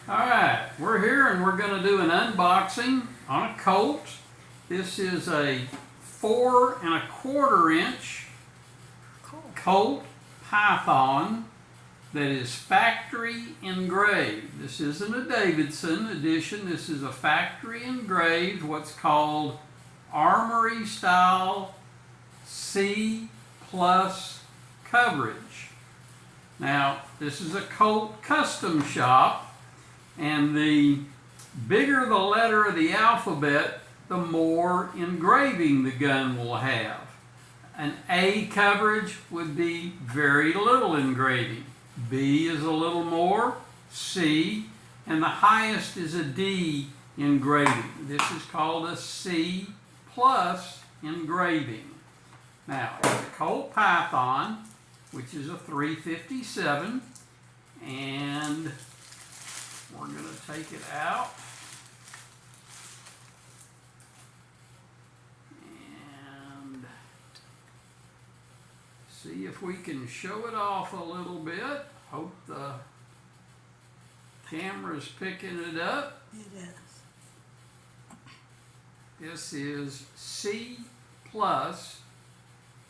Alright, we're here and we're going to do an unboxing on a Colt. This is a 4¼ inch Colt Python that is factory engraved. This isn't a Davidson edition, this is a factory engraved, what's called Armory style C+ coverage. Now, this is a Colt custom shop, and the bigger the letter of the alphabet, the more engraving the gun will have. An A coverage would be very little engraving. B is a little more, C, and the highest is a D engraving. This is called a C+ engraving. Now, it's a Colt Python, which is a .357, and we're going to take it out and see if we can show it off a little bit. Hope the camera's picking it up. It is. This is C+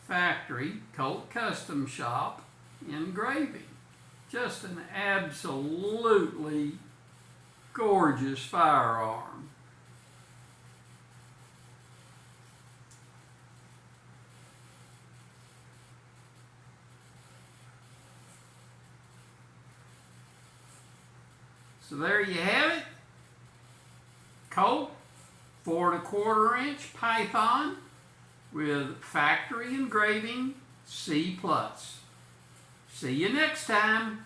factory Colt custom shop engraving. Just an absolutely gorgeous firearm. So there you have it. Colt 4¼ inch Python with factory engraving C+. See you next time.